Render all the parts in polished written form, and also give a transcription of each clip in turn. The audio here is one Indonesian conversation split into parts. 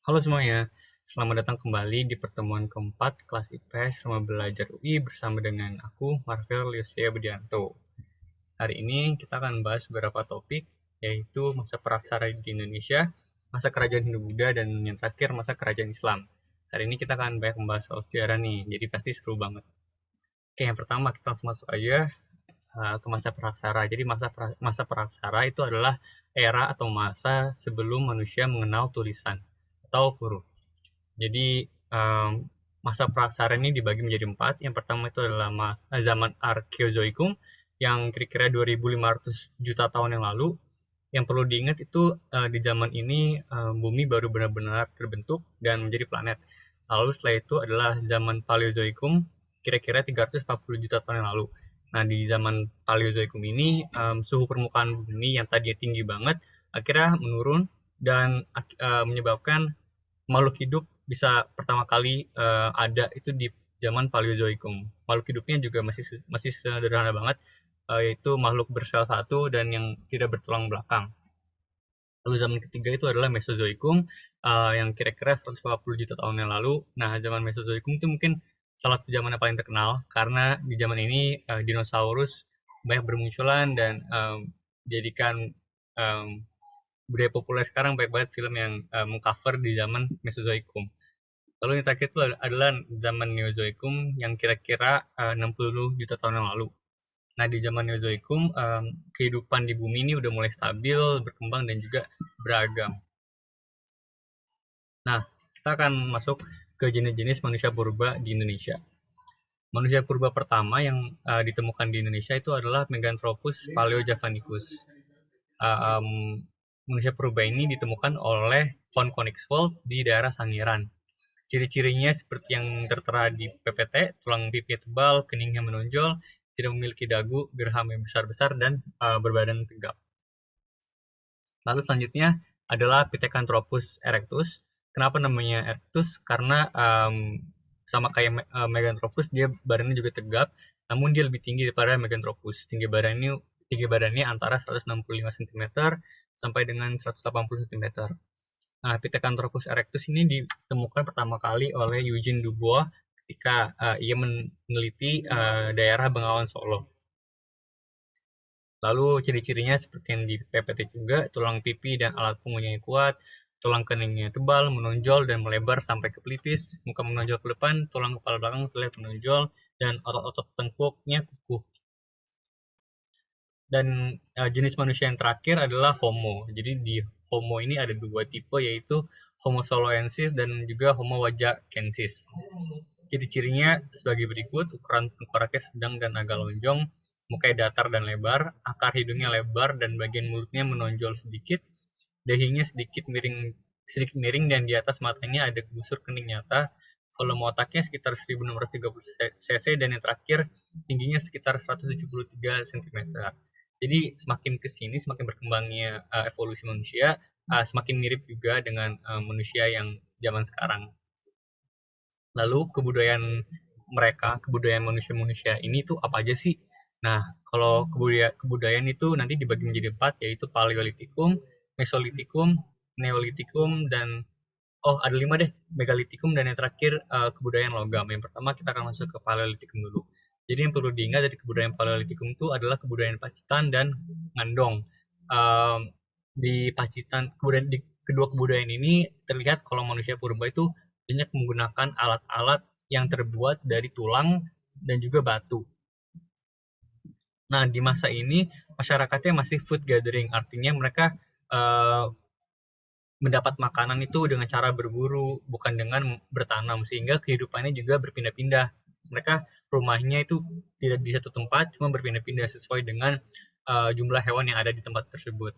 Halo semuanya, selamat datang kembali di pertemuan keempat kelas IPS Rumah Belajar UI bersama dengan aku, Marvel Yosya Budianto. Hari ini kita akan membahas beberapa topik, yaitu masa praksara di Indonesia, masa kerajaan Hindu-Buddha, dan yang terakhir masa kerajaan Islam. Hari ini kita akan banyak membahas soal sejarah nih, jadi pasti seru banget. Oke, yang pertama kita langsung masuk aja ke masa praksara. Jadi masa praksara itu adalah era atau masa sebelum manusia mengenal tulisan atau huruf. Jadi masa praksara ini dibagi menjadi 4. Yang pertama itu adalah zaman Arkeozoikum yang kira-kira 2.500 juta tahun yang lalu. Yang perlu diingat itu di zaman ini bumi baru benar-benar terbentuk dan menjadi planet. Lalu setelah itu adalah zaman Paleozoikum, kira-kira 340 juta tahun yang lalu. Nah, di zaman Paleozoikum ini suhu permukaan bumi yang tadinya tinggi banget akhirnya menurun dan menyebabkan makhluk hidup bisa pertama kali ada itu di zaman Paleozoikum. Makhluk hidupnya juga masih sederhana banget, yaitu makhluk bersel satu dan yang tidak bertulang belakang. Lalu zaman ketiga itu adalah Mesozoikum, yang kira-kira 150 juta tahun yang lalu. Nah, zaman Mesozoikum itu mungkin salah satu zaman yang paling terkenal karena di zaman ini dinosaurus banyak bermunculan dan jadikan budaya populer sekarang banyak banget film yang mengcover di zaman Mesozoikum. Lalu yang terakhir itu adalah zaman Neozoikum yang kira-kira 60 juta tahun yang lalu. Nah, di zaman Neozoikum, kehidupan di bumi ini udah mulai stabil, berkembang, dan juga beragam. Nah, kita akan masuk ke jenis-jenis manusia purba di Indonesia. Manusia purba pertama yang ditemukan di Indonesia itu adalah Meganthropus paleojavanicus. Manusia purba ini ditemukan oleh von Koenigswald di daerah Sangiran. Ciri-cirinya seperti yang tertera di PPT, tulang pipi tebal, keningnya menonjol, tidak memiliki dagu, geraham yang besar-besar, dan berbadan tegap. Lalu selanjutnya adalah Pithecanthropus erectus. Kenapa namanya erectus? Karena sama kayak Meganthropus, dia badannya juga tegap, namun dia lebih tinggi daripada Meganthropus. Tinggi badannya antara 165 cm sampai dengan 180 cm. Nah, Pithecanthropus erectus ini ditemukan pertama kali oleh Eugene Dubois ketika ia meneliti daerah Bengawan Solo. Lalu ciri-cirinya seperti yang di PPT juga, tulang pipi dan alat punggungnya kuat, tulang keningnya tebal, menonjol dan melebar sampai ke pelipis, muka menonjol ke depan, tulang kepala belakang terlihat menonjol, dan otot-otot tengkuknya kukuh. Dan jenis manusia yang terakhir adalah Homo. Jadi di Homo ini ada dua tipe, yaitu Homo soloensis dan juga Homo wajakensis. Ciri-cirinya sebagai berikut: ukuran tengkoraknya sedang dan agak lonjong, mukanya datar dan lebar, akar hidungnya lebar dan bagian mulutnya menonjol sedikit, dahinya sedikit miring dan di atas matanya ada busur kening nyata, volume otaknya sekitar 1630 cc dan yang terakhir tingginya sekitar 173 cm. Jadi semakin kesini, semakin berkembangnya evolusi manusia, semakin mirip juga dengan manusia yang zaman sekarang. Lalu kebudayaan manusia-manusia ini tuh apa aja sih? Nah, kalau kebudayaan itu nanti dibagi menjadi 4, yaitu Paleolitikum, Mesolitikum, Neolitikum, dan ada 5 deh, Megalitikum, dan yang terakhir kebudayaan logam. Yang pertama kita akan masuk ke Paleolitikum dulu. Jadi yang perlu diingat dari kebudayaan Paleolitikum itu adalah kebudayaan Pacitan dan Ngandong. Di Pacitan, kemudian di kedua kebudayaan ini terlihat kalau manusia purba itu banyak menggunakan alat-alat yang terbuat dari tulang dan juga batu. Nah, di masa ini masyarakatnya masih food gathering, artinya mereka mendapat makanan itu dengan cara berburu, bukan dengan bertanam, sehingga kehidupannya juga berpindah-pindah. Mereka rumahnya itu tidak di satu tempat, cuma berpindah-pindah sesuai dengan jumlah hewan yang ada di tempat tersebut.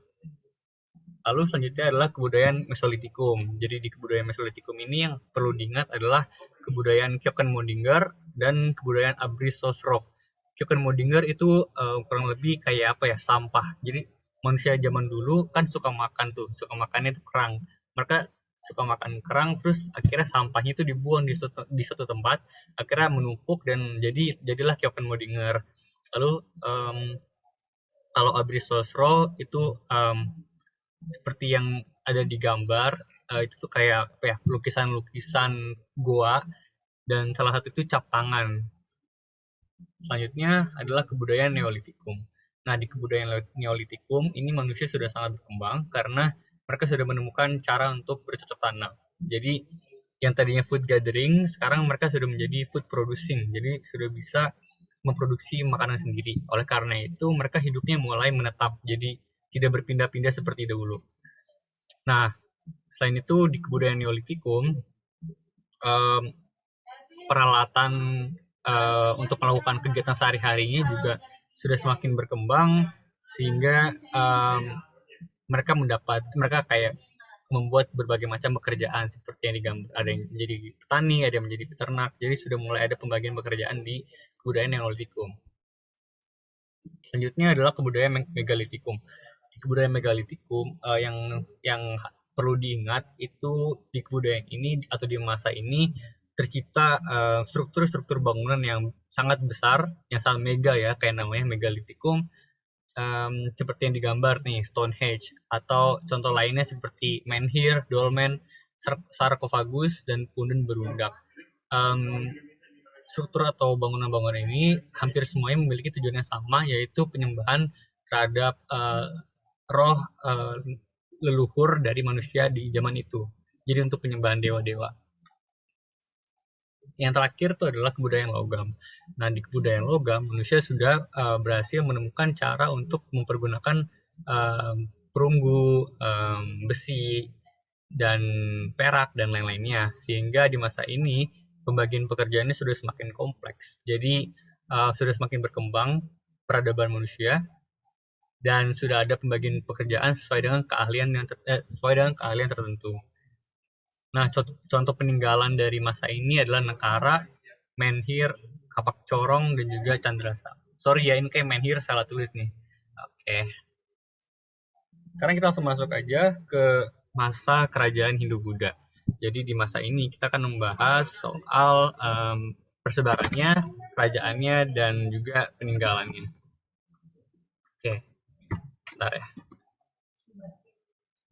Lalu selanjutnya adalah kebudayaan Mesolitikum. Jadi di kebudayaan Mesolitikum ini yang perlu diingat adalah kebudayaan Kyoken-Modinger dan kebudayaan Abris-Sosrof. Kyoken-Modinger itu kurang lebih kayak apa ya, sampah. Jadi manusia zaman dulu kan suka makannya itu kerang. Mereka suka makan kerang, terus akhirnya sampahnya itu dibuang di suatu tempat, akhirnya menumpuk dan jadilah Kyoken-Modinger. Lalu kalau Abris-Sosrof itu seperti yang ada di gambar, itu tuh kayak apa ya, lukisan-lukisan goa, dan salah satu itu cap tangan. Selanjutnya adalah kebudayaan Neolitikum. Nah, di kebudayaan Neolitikum ini manusia sudah sangat berkembang karena mereka sudah menemukan cara untuk bercocok tanam. Jadi yang tadinya food gathering, sekarang mereka sudah menjadi food producing. Jadi sudah bisa memproduksi makanan sendiri. Oleh karena itu, mereka hidupnya mulai menetap. Jadi tidak berpindah-pindah seperti dahulu. Nah, selain itu di kebudayaan Neolitikum, um, peralatan untuk melakukan kegiatan sehari-harinya juga sudah semakin berkembang sehingga mereka kayak membuat berbagai macam pekerjaan seperti yang digambar, ada yang menjadi petani, ada yang menjadi peternak. Jadi sudah mulai ada pembagian pekerjaan di kebudayaan Neolitikum. Selanjutnya adalah kebudayaan Megalitikum. Di kebudayaan Megalitikum yang perlu diingat itu di kebudayaan ini atau di masa ini tercipta struktur-struktur bangunan yang sangat besar, yang sangat mega ya, kayak namanya Megalitikum, seperti yang digambar nih, Stonehenge, atau contoh lainnya seperti menhir, dolmen, sarkofagus, dan punden berundak. Struktur atau bangunan-bangunan ini hampir semuanya memiliki tujuan yang sama, yaitu penyembahan terhadap roh leluhur dari manusia di zaman itu. Jadi untuk penyembahan dewa-dewa. Yang terakhir itu adalah kebudayaan logam. Nah, di kebudayaan logam, manusia sudah berhasil menemukan cara untuk mempergunakan perunggu, besi, dan perak, dan lain-lainnya. Sehingga di masa ini, pembagian pekerjaannya sudah semakin kompleks. Jadi, sudah semakin berkembang peradaban manusia, dan sudah ada pembagian pekerjaan sesuai dengan keahlian tertentu. Nah, contoh peninggalan dari masa ini adalah Nekara, menhir, kapak corong, dan juga candrasa. Sorry ya, ini kayak menhir salah tulis nih. Oke. Sekarang kita langsung masuk aja ke masa kerajaan Hindu-Buddha. Jadi di masa ini kita akan membahas soal persebarannya, kerajaannya, dan juga peninggalannya. Oke, bentar ya.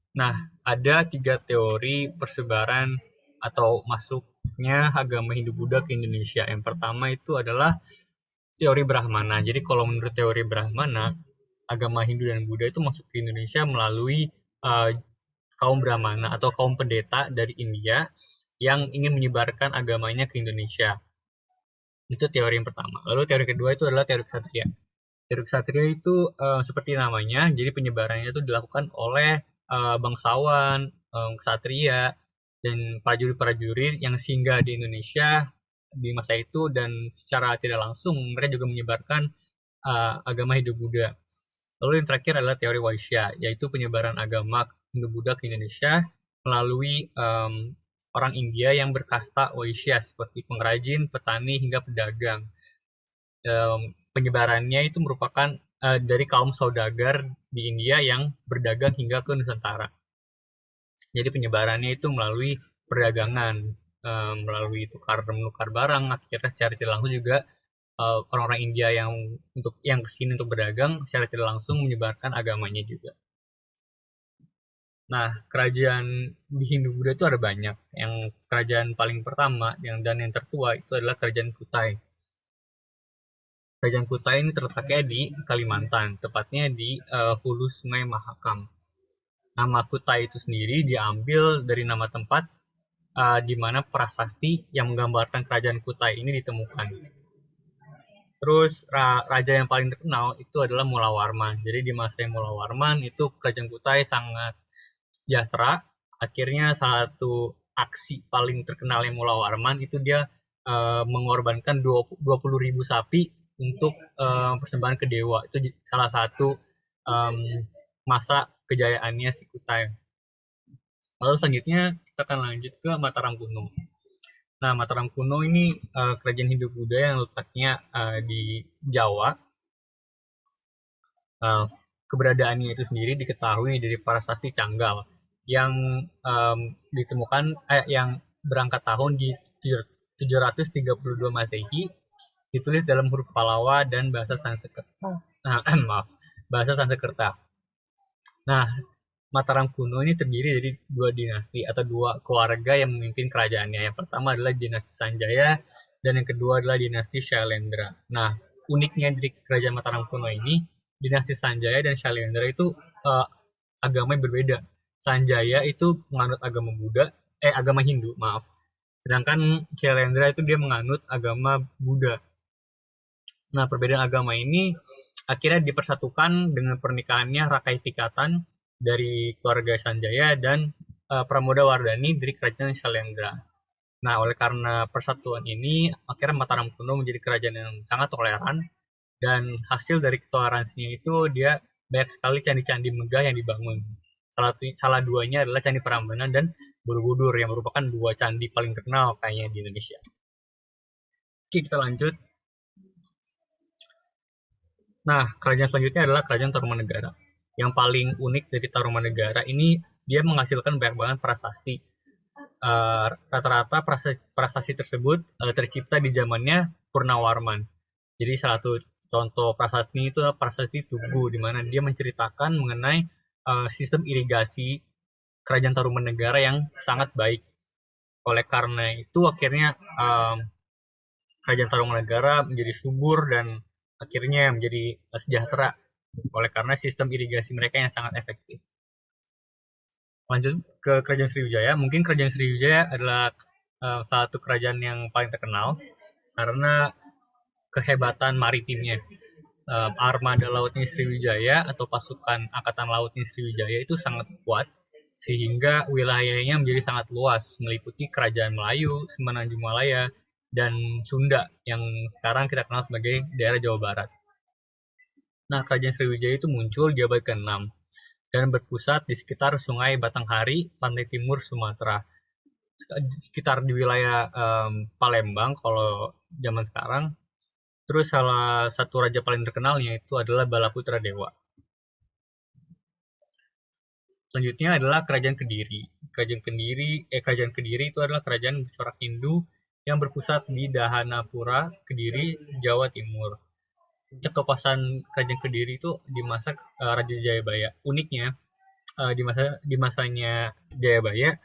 Nah, ada 3 teori persebaran atau masuknya agama Hindu-Buddha ke Indonesia. Yang pertama itu adalah teori Brahmana. Jadi kalau menurut teori Brahmana, agama Hindu dan Buddha itu masuk ke Indonesia melalui kaum Brahmana atau kaum pendeta dari India yang ingin menyebarkan agamanya ke Indonesia. Itu teori yang pertama. Lalu teori kedua itu adalah teori Ksatria. Teori Ksatria itu seperti namanya, jadi penyebarannya itu dilakukan oleh bangsawan, ksatria, dan prajurit-prajurit yang singgah di Indonesia di masa itu, dan secara tidak langsung mereka juga menyebarkan agama Hindu-Buddha. Lalu yang terakhir adalah teori Vaishya, yaitu penyebaran agama Hindu-Buddha ke Indonesia melalui orang India yang berkasta Vaishya seperti pengrajin, petani, hingga pedagang. Penyebarannya itu merupakan dari kaum saudagar di India yang berdagang hingga ke Nusantara. Jadi penyebarannya itu melalui perdagangan, melalui tukar-menukar barang. Akhirnya secara tidak langsung juga orang-orang India yang kesini untuk berdagang secara tidak langsung menyebarkan agamanya juga. Nah, kerajaan di Hindu-Buddha itu ada banyak. Yang kerajaan paling pertama dan yang tertua itu adalah kerajaan Kutai. Kerajaan Kutai ini terletaknya di Kalimantan, tepatnya di hulu Sungai Mahakam. Nama Kutai itu sendiri diambil dari nama tempat di mana prasasti yang menggambarkan kerajaan Kutai ini ditemukan. Terus raja yang paling terkenal itu adalah Mula Warman. Jadi di masa Mula Warman itu kerajaan Kutai sangat sejahtera. Akhirnya salah satu aksi paling terkenal yang Mula Warman itu dia mengorbankan 20.000 sapi untuk persembahan ke dewa. Itu salah satu masa kejayaannya si Kutai. Lalu selanjutnya kita akan lanjut ke Mataram kuno. Nah, Mataram kuno ini kerajaan Hindu-Buddha yang letaknya di Jawa. Keberadaannya itu sendiri diketahui dari prasasti Canggal yang ditemukan yang berangkat tahun di 732 Masehi, ditulis dalam huruf Pallava dan bahasa Sanskerta. Bahasa Sanskerta. Nah, Mataram kuno ini terdiri dari dua dinasti atau dua keluarga yang memimpin kerajaannya. Yang pertama adalah dinasti Sanjaya dan yang kedua adalah dinasti Shailendra. Nah, uniknya dari kerajaan Mataram kuno ini, dinasti Sanjaya dan Shailendra itu agamanya berbeda. Sanjaya itu menganut agama agama Hindu, maaf. Sedangkan Shailendra itu dia menganut agama Buddha. Nah, perbedaan agama ini akhirnya dipersatukan dengan pernikahannya Rakai Pikatan dari keluarga Sanjaya dan Pramoda Wardani dari kerajaan Shailendra. Nah, oleh karena persatuan ini, akhirnya Mataram kuno menjadi kerajaan yang sangat toleran, dan hasil dari toleransinya itu dia banyak sekali candi-candi megah yang dibangun. Salah duanya adalah Candi Prambanan dan Borobudur yang merupakan dua candi paling terkenal kayaknya di Indonesia. Oke, kita lanjut. Nah, kerajaan selanjutnya adalah Kerajaan Tarumanegara. Yang paling unik dari Tarumanegara ini, dia menghasilkan banyak banget prasasti. Rata-rata prasasti tersebut tercipta di zamannya Purnawarman. Jadi salah satu contoh prasasti itu adalah prasasti Tugu, di mana dia menceritakan mengenai sistem irigasi Kerajaan Tarumanegara yang sangat baik. Oleh karena itu akhirnya Kerajaan Tarumanegara menjadi subur dan akhirnya menjadi sejahtera oleh karena sistem irigasi mereka yang sangat efektif. Lanjut ke Kerajaan Sriwijaya. Mungkin Kerajaan Sriwijaya adalah salah satu kerajaan yang paling terkenal karena kehebatan maritimnya. Armada lautnya Sriwijaya atau pasukan angkatan lautnya Sriwijaya itu sangat kuat sehingga wilayahnya menjadi sangat luas, meliputi Kerajaan Melayu, Semenanjung Malaya, dan Sunda yang sekarang kita kenal sebagai daerah Jawa Barat. Nah, Kerajaan Sriwijaya itu muncul di abad ke-6 dan berpusat di sekitar Sungai Batanghari, pantai timur Sumatera. Sekitar di wilayah Palembang kalau zaman sekarang. Terus salah satu raja paling terkenalnya itu adalah Balaputra Dewa. Selanjutnya adalah Kerajaan Kediri. Kerajaan Kediri itu adalah kerajaan bercorak Hindu yang berpusat di Dahanapura, Kediri, Jawa Timur. Puncak kekuasaan Kerajaan Kediri itu di masa Raja Jayabaya. Uniknya di masanya Jayabaya,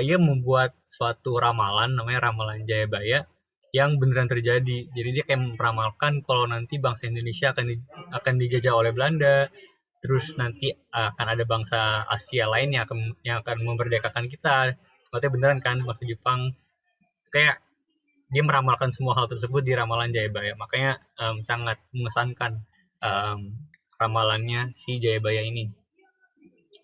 ia membuat suatu ramalan namanya Ramalan Jayabaya yang beneran terjadi. Jadi dia kayak meramalkan kalau nanti bangsa Indonesia akan dijajah oleh Belanda, terus nanti akan ada bangsa Asia lain yang akan memerdekakan kita. Maksudnya beneran kan, bangsa Jepang. Kayak dia meramalkan semua hal tersebut di Ramalan Jayabaya. Makanya sangat mengesankan ramalannya si Jayabaya ini.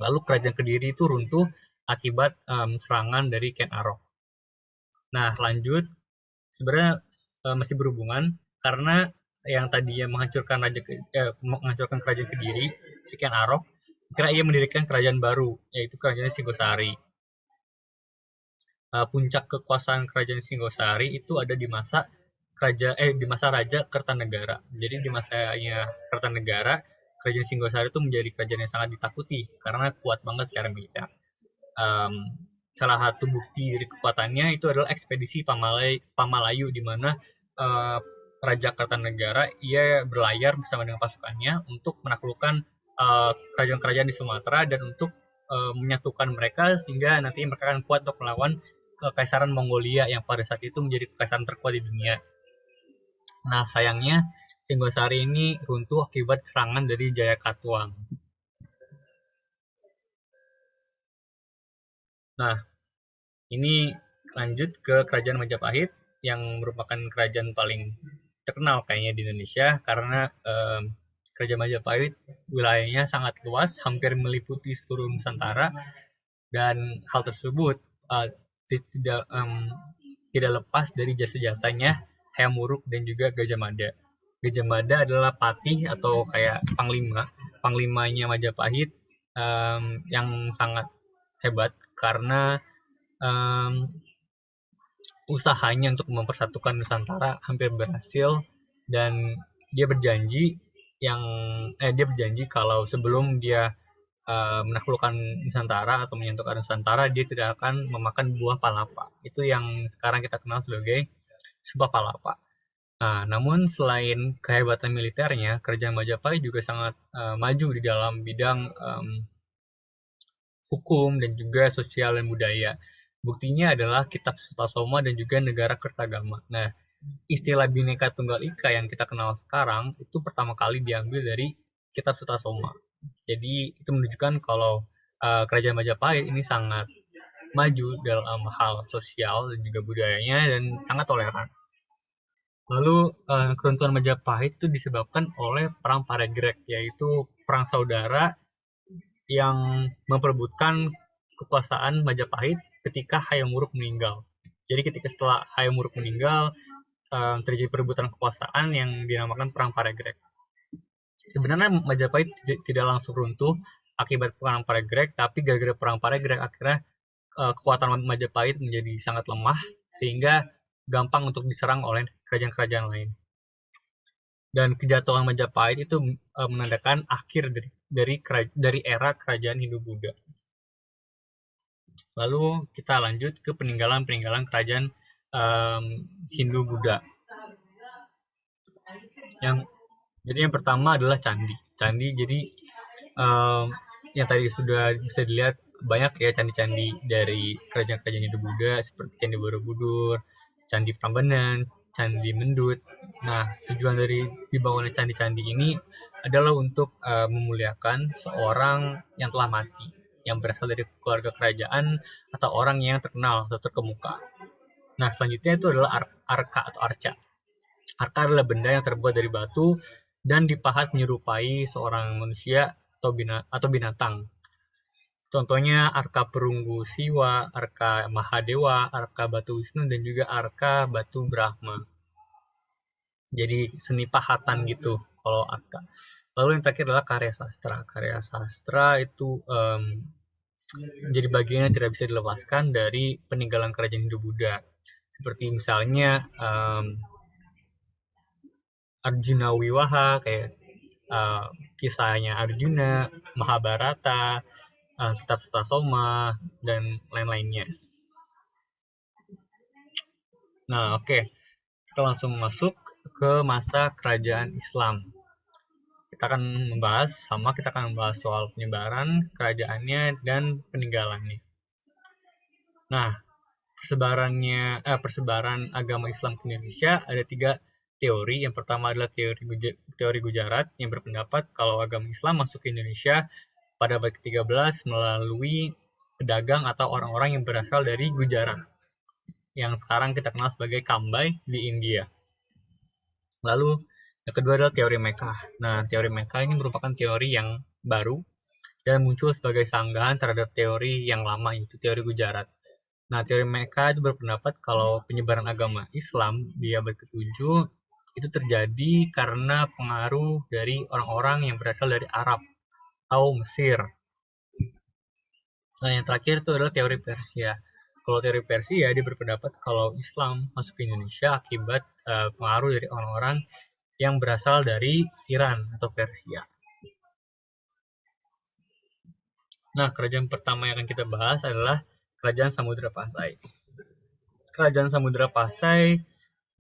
Lalu Kerajaan Kediri itu runtuh akibat serangan dari Ken Arok. Nah, lanjut. Sebenarnya masih berhubungan karena yang tadinya menghancurkan Kerajaan Kediri, si Ken Arok, kira ia mendirikan kerajaan baru, yaitu Kerajaan Singosari. Puncak kekuasaan Kerajaan Singosari itu ada di masa Raja Kertanegara. Jadi di masanya Kertanegara, Kerajaan Singosari itu menjadi kerajaan yang sangat ditakuti karena kuat banget secara militer. Salah satu bukti dari kekuatannya itu adalah ekspedisi Pamalayu, di mana Raja Kertanegara ia berlayar bersama dengan pasukannya untuk menaklukkan kerajaan-kerajaan di Sumatera dan untuk menyatukan mereka sehingga nanti mereka akan kuat untuk melawan Kekaisaran Mongolia yang pada saat itu menjadi kekaisaran terkuat di dunia. Nah, sayangnya Singosari ini runtuh akibat serangan dari Jayakatwang. Nah, ini lanjut ke Kerajaan Majapahit yang merupakan kerajaan paling terkenal kayaknya di Indonesia karena Kerajaan Majapahit wilayahnya sangat luas, hampir meliputi seluruh Nusantara, dan hal tersebut tidak lepas dari jasa-jasanya Hayam Wuruk dan juga Gajah Mada. Gajah Mada adalah patih atau kayak panglimanya Majapahit yang sangat hebat karena usahanya untuk mempersatukan Nusantara hampir berhasil, dan dia berjanji kalau sebelum dia menaklukkan Nusantara atau menyatukan Nusantara, dia tidak akan memakan buah palapa. Itu yang sekarang kita kenal sebagai Sumpah Palapa. Nah, namun selain kehebatan militernya, Kerajaan Majapahit juga sangat maju di dalam bidang hukum, dan juga sosial dan budaya. Buktinya adalah Kitab Sutasoma dan juga Negara Kertagama. Nah, istilah Bhinneka Tunggal Ika yang kita kenal sekarang itu pertama kali diambil dari Kitab Sutasoma. Jadi itu menunjukkan kalau Kerajaan Majapahit ini sangat maju dalam hal sosial dan juga budayanya dan sangat toleran. Lalu keruntuhan Majapahit itu disebabkan oleh Perang Paregreg, yaitu perang saudara yang memperebutkan kekuasaan Majapahit ketika Hayam Wuruk meninggal. Jadi ketika setelah Hayam Wuruk meninggal, terjadi perebutan kekuasaan yang dinamakan Perang Paregreg. Sebenarnya Majapahit tidak langsung runtuh akibat Perang Paregreg, tapi gara-gara Perang Paregreg akhirnya kekuatan Majapahit menjadi sangat lemah sehingga gampang untuk diserang oleh kerajaan-kerajaan lain. Dan kejatuhan Majapahit itu menandakan akhir dari era kerajaan Hindu-Buddha. Lalu kita lanjut ke peninggalan-peninggalan kerajaan Hindu-Buddha. Jadi yang pertama adalah candi. Candi jadi yang tadi sudah bisa dilihat banyak ya candi-candi dari kerajaan-kerajaan Hindu-Buddha seperti Candi Borobudur, Candi Prambanan, Candi Mendut. Nah, tujuan dari dibangunnya candi-candi ini adalah untuk memuliakan seorang yang telah mati, yang berasal dari keluarga kerajaan atau orang yang terkenal atau terkemuka. Nah, selanjutnya itu adalah arka atau arca. Arka adalah benda yang terbuat dari batu dan dipahat menyerupai seorang manusia atau binatang. Contohnya arka perunggu Siwa, arka Mahadewa, arka batu Wisnu, dan juga arka batu Brahma. Jadi seni pahatan gitu kalau arka. Lalu yang terakhir adalah karya sastra. Karya sastra itu menjadi bagian yang tidak bisa dilepaskan dari peninggalan kerajaan Hindu-Buddha. Seperti misalnya Arjuna Wiwaha, kayak kisahnya Arjuna, Mahabharata, Kitab Sutasoma, dan lain-lainnya. Nah, oke. Kita langsung masuk ke masa kerajaan Islam. Kita akan membahas soal penyebaran kerajaannya dan peninggalannya. Nah, persebaran agama Islam ke Indonesia ada 3 teori. Yang pertama adalah teori Gujarat yang berpendapat kalau agama Islam masuk ke Indonesia pada abad ke-13 melalui pedagang atau orang-orang yang berasal dari Gujarat, yang sekarang kita kenal sebagai Kambai di India. Lalu yang kedua adalah teori Mekah. Nah, teori Mekah ini merupakan teori yang baru dan muncul sebagai sanggahan terhadap teori yang lama, yaitu teori Gujarat. Nah, teori Mekah itu berpendapat kalau penyebaran agama Islam di abad ke-7 itu terjadi karena pengaruh dari orang-orang yang berasal dari Arab atau Mesir. Nah, yang terakhir itu adalah teori Persia. Kalau teori Persia, dia berpendapat kalau Islam masuk ke Indonesia akibat pengaruh dari orang-orang yang berasal dari Iran atau Persia. Nah, kerajaan pertama yang akan kita bahas adalah Kerajaan Samudra Pasai. Kerajaan Samudra Pasai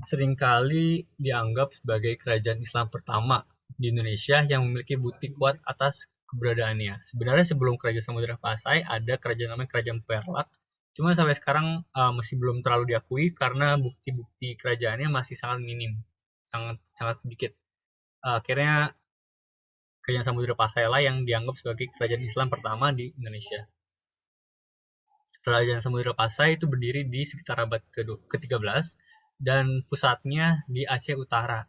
seringkali dianggap sebagai kerajaan Islam pertama di Indonesia yang memiliki bukti kuat atas keberadaannya. Sebenarnya sebelum Kerajaan Samudra Pasai ada kerajaan namanya Kerajaan Perlak. Cuma sampai sekarang masih belum terlalu diakui karena bukti-bukti kerajaannya masih sangat minim, sangat sedikit. Akhirnya Kerajaan Samudra Pasai lah yang dianggap sebagai kerajaan Islam pertama di Indonesia. Kerajaan Samudra Pasai itu berdiri di sekitar abad ke-13 dan pusatnya di Aceh Utara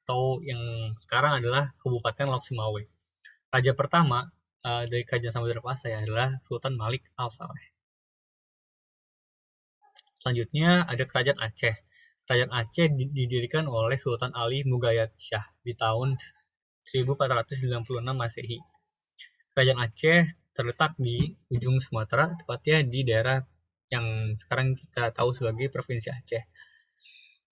atau yang sekarang adalah Kabupaten Laut Sumawe. Raja pertama dari Kerajaan Samudra Pasai adalah Sultan Malik Al-Saleh. Selanjutnya ada Kerajaan Aceh. Kerajaan Aceh didirikan oleh Sultan Ali Mugayat Shah di tahun 1496 Masehi. Kerajaan Aceh terletak di ujung Sumatera, tepatnya di daerah yang sekarang kita tahu sebagai Provinsi Aceh.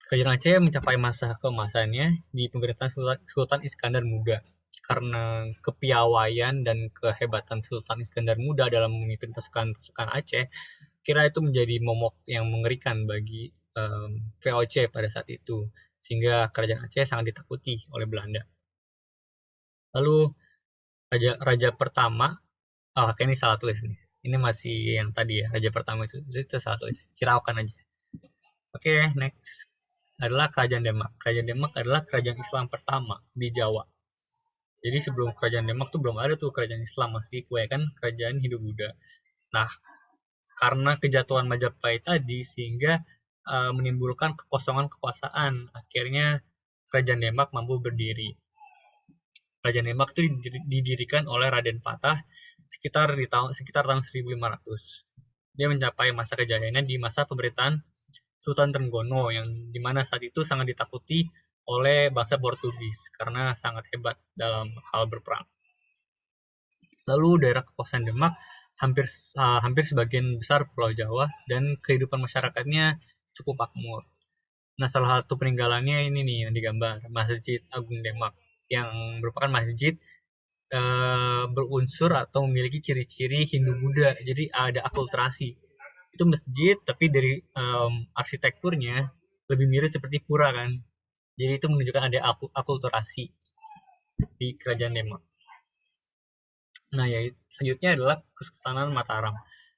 Kerajaan Aceh mencapai masa keemasannya di pemerintahan Sultan Iskandar Muda. Karena kepiawaian dan kehebatan Sultan Iskandar Muda dalam memimpin pasukan Aceh, kira itu menjadi momok yang mengerikan bagi VOC pada saat itu, sehingga Kerajaan Aceh sangat ditakuti oleh Belanda. Lalu raja pertama, ini salah tulis nih. Ini masih yang tadi ya, raja pertama itu satu hiraukan aja. Oke, next adalah Kerajaan Demak. Kerajaan Demak adalah kerajaan Islam pertama di Jawa. Jadi sebelum Kerajaan Demak tuh belum ada tuh kerajaan Islam, masih kebanyakan kerajaan Hindu-Buddha. Nah, karena kejatuhan Majapahit tadi sehingga menimbulkan kekosongan kekuasaan. Akhirnya Kerajaan Demak mampu berdiri. Kerajaan Demak itu didirikan oleh Raden Patah sekitar tahun 1500. Dia mencapai masa kejayaannya di masa pemerintahan Sultan Trenggono yang dimana saat itu sangat ditakuti oleh bangsa Portugis karena sangat hebat dalam hal berperang. Lalu daerah kekuasaan Demak hampir sebagian besar Pulau Jawa dan kehidupan masyarakatnya cukup makmur. Nah, salah satu peninggalannya ini nih yang digambar, Masjid Agung Demak, yang merupakan masjid berunsur atau memiliki ciri-ciri Hindu-Buddha. Jadi ada akulturasi. Itu masjid, tapi dari arsitekturnya lebih mirip seperti pura kan. Jadi itu menunjukkan ada akulturasi di Kerajaan Demak. Nah, ya selanjutnya adalah Kesultanan Mataram.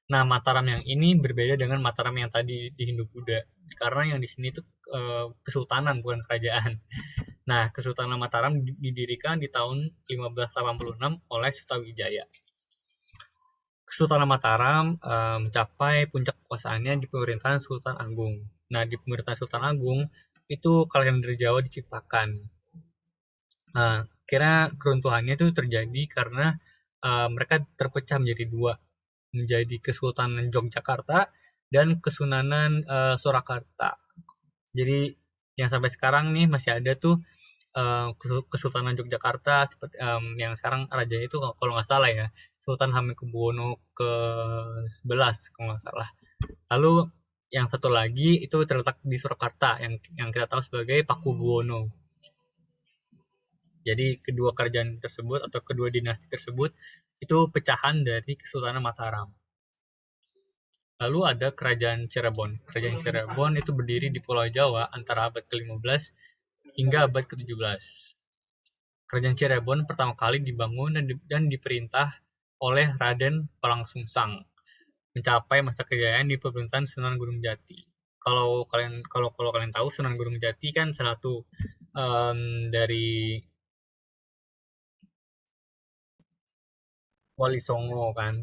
Nah, Mataram yang ini berbeda dengan Mataram yang tadi di Hindu-Buddha. Karena yang di sini itu kesultanan bukan kerajaan. Nah, Kesultanan Mataram didirikan di tahun 1586 oleh Sutawijaya. Kesultanan Mataram mencapai puncak kekuasaannya di pemerintahan Sultan Agung. Nah, di pemerintahan Sultan Agung itu kalender Jawa diciptakan. Nah, kira keruntuhannya itu terjadi karena mereka terpecah menjadi dua, menjadi Kesultanan Yogyakarta dan Kesunanan Surakarta. Jadi yang sampai sekarang nih masih ada tuh Kesultanan Yogyakarta seperti yang sekarang rajanya itu kalau nggak salah ya Sultan Hamengkubuwono ke-11 kalau nggak salah. Lalu yang satu lagi itu terletak di Surakarta yang kita tahu sebagai Pakubuwono. Jadi kedua kerajaan tersebut atau kedua dinasti tersebut itu pecahan dari Kesultanan Mataram. Lalu ada Kerajaan Cirebon. Kerajaan Cirebon itu berdiri di Pulau Jawa antara abad ke-15 hingga abad ke-17. Kerajaan Cirebon pertama kali dibangun dan diperintah oleh Raden Palangsungsang, mencapai masa kejayaan di pemerintahan Sunan Gunung Jati. Kalau kalian tahu Sunan Gunung Jati kan salah satu dari Wali Songo kan.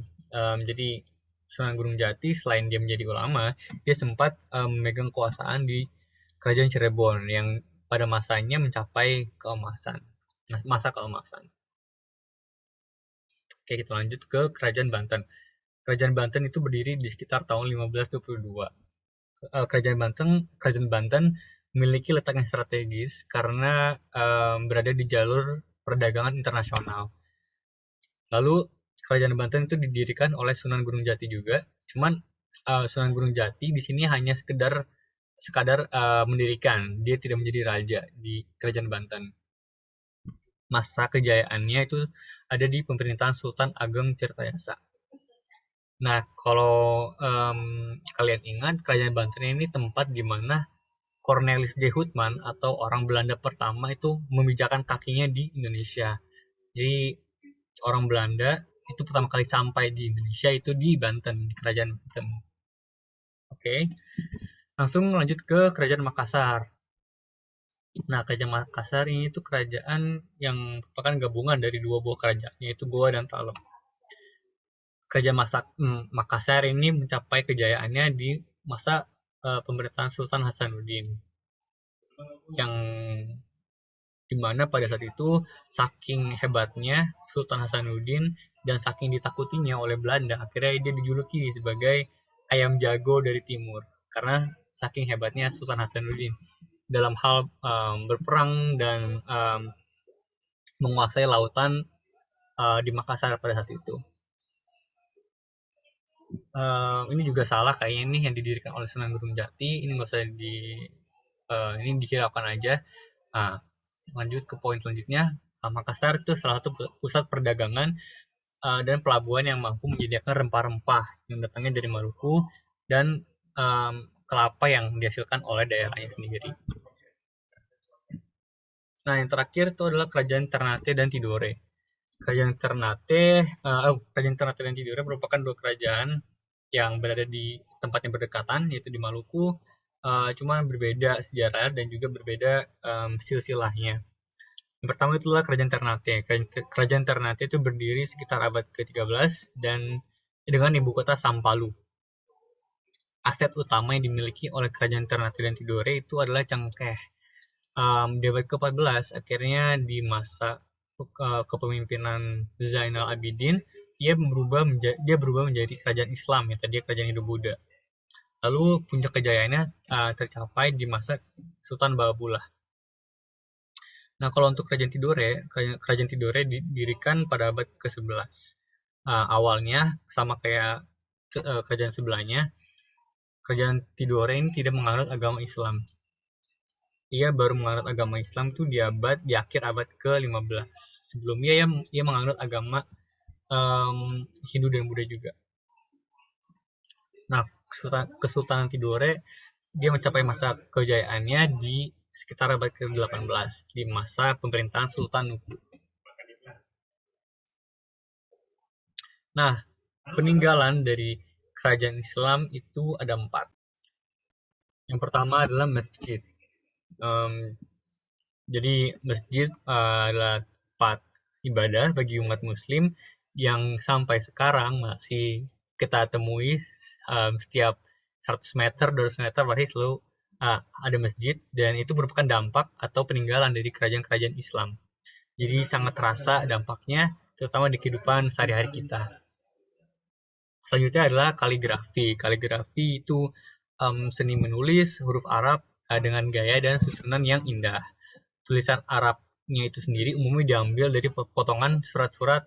Jadi Sunan Gunung Jati selain dia menjadi ulama, dia sempat memegang kekuasaan di Kerajaan Cirebon yang pada masanya mencapai keemasan. Masa keemasan. Oke, kita lanjut ke Kerajaan Banten. Kerajaan Banten itu berdiri di sekitar tahun 1522. Kerajaan Banten memiliki letak yang strategis karena berada di jalur perdagangan internasional. Lalu Kerajaan Banten itu didirikan oleh Sunan Gunung Jati juga. Cuman Sunan Gunung Jati di sini hanya sekadar mendirikan, dia tidak menjadi raja di Kerajaan Banten. Masa kejayaannya itu ada di pemerintahan Sultan Ageng Tirtayasa. Nah, kalau kalian ingat, Kerajaan Banten ini tempat di mana Cornelis de Houtman atau orang Belanda pertama itu memijakan kakinya di Indonesia. Jadi orang Belanda itu pertama kali sampai di Indonesia itu di Banten, di Kerajaan Banten. Oke, langsung lanjut ke Kerajaan Makassar. Nah, Kerajaan Makassar ini tuh kerajaan yang merupakan gabungan dari dua buah kerajaan, yaitu Goa dan Talem. Kerajaan Makassar ini mencapai kejayaannya di masa pemerintahan Sultan Hasanuddin, yang dimana pada saat itu saking hebatnya Sultan Hasanuddin dan saking ditakutinya oleh Belanda, akhirnya dia dijuluki sebagai ayam jago dari timur karena saking hebatnya Sultan Hasanuddin dalam hal berperang dan menguasai lautan di Makassar pada saat itu. Ini juga salah kayaknya ini yang didirikan oleh Sunan Gunung Jati. Ini nggak usah ini dihiraukan aja. Nah, lanjut ke poin selanjutnya. Makassar itu salah satu pusat perdagangan dan pelabuhan yang mampu menyediakan rempah-rempah yang datangnya dari Maluku dan kelapa yang dihasilkan oleh daerahnya sendiri. Nah, yang terakhir itu adalah Kerajaan Ternate dan Tidore. Kerajaan Ternate dan Tidore merupakan dua kerajaan yang berada di tempat yang berdekatan, yaitu di Maluku, cuma berbeda sejarah dan juga berbeda silsilahnya. Yang pertama itulah Kerajaan Ternate. Kerajaan Ternate itu berdiri sekitar abad ke-13 dan dengan ibu kota Sampalu. Aset utama yang dimiliki oleh Kerajaan Ternate dan Tidore itu adalah cengkeh. Di abad ke-14, akhirnya di masa kepemimpinan Zainal Abidin, dia berubah menjadi kerajaan Islam, ya tadi kerajaan Hindu-Buddha. Lalu puncak kejayaannya tercapai di masa Sultan Bahabullah. Nah, kalau untuk kerajaan Tidore didirikan pada abad ke-11. Awalnya sama kayak kerajaan sebelahnya, kerajaan Tidore ini tidak menganut agama Islam. Ia baru menganut agama Islam itu di akhir abad ke-15. Sebelumnya ia menganut agama Hindu dan Buddha juga. Nah, Kesultanan Tidore dia mencapai masa kejayaannya di sekitar abad ke-18 di masa pemerintahan Sultan Nuku. Nah, peninggalan dari kerajaan Islam itu ada 4. Yang pertama adalah masjid. Jadi masjid adalah tempat ibadah bagi umat muslim yang sampai sekarang masih kita temui setiap 100 meter, 200 meter pasti selalu ada masjid, dan itu merupakan dampak atau peninggalan dari kerajaan-kerajaan Islam. Jadi sangat terasa dampaknya, terutama di kehidupan sehari-hari kita. Selanjutnya adalah kaligrafi. Kaligrafi itu seni menulis huruf Arab dengan gaya dan susunan yang indah. Tulisan Arabnya itu sendiri umumnya diambil dari potongan surat-surat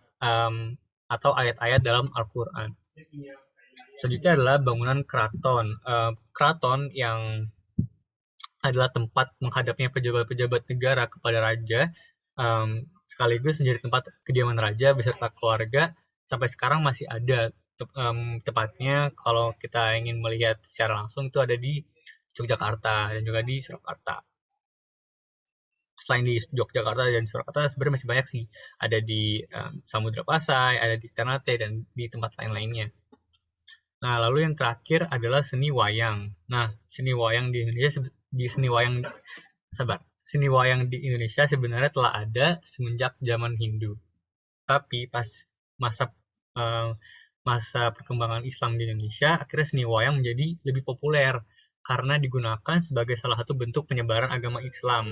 atau ayat-ayat dalam Al-Quran. Selanjutnya adalah bangunan keraton. Keraton yang adalah tempat menghadapnya pejabat-pejabat negara kepada raja, sekaligus menjadi tempat kediaman raja beserta keluarga, sampai sekarang masih ada. Tepatnya kalau kita ingin melihat secara langsung itu ada di Yogyakarta dan juga di Surakarta. Selain di Yogyakarta dan Surakarta sebenarnya masih banyak sih. Ada di Samudra Pasai, ada di Ternate, dan di tempat lain-lainnya. Nah, lalu yang terakhir adalah seni wayang. Nah, seni wayang di Indonesia sebenarnya telah ada semenjak zaman Hindu. Tapi pas masa perkembangan Islam di Indonesia, akhirnya seni wayang menjadi lebih populer karena digunakan sebagai salah satu bentuk penyebaran agama Islam.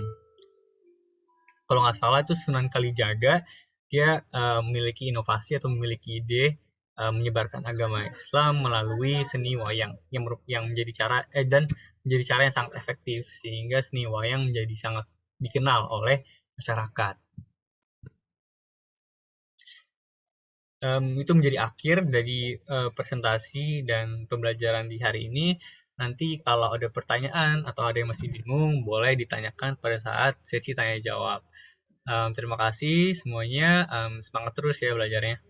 Kalau nggak salah itu Sunan Kalijaga, dia memiliki inovasi atau memiliki ide menyebarkan agama Islam melalui seni wayang yang menjadi cara yang sangat efektif, sehingga seni wayang menjadi sangat dikenal oleh masyarakat. Itu menjadi akhir dari presentasi dan pembelajaran di hari ini. Nanti kalau ada pertanyaan atau ada yang masih bingung, boleh ditanyakan pada saat sesi tanya jawab. Terima kasih semuanya, semangat terus ya belajarnya.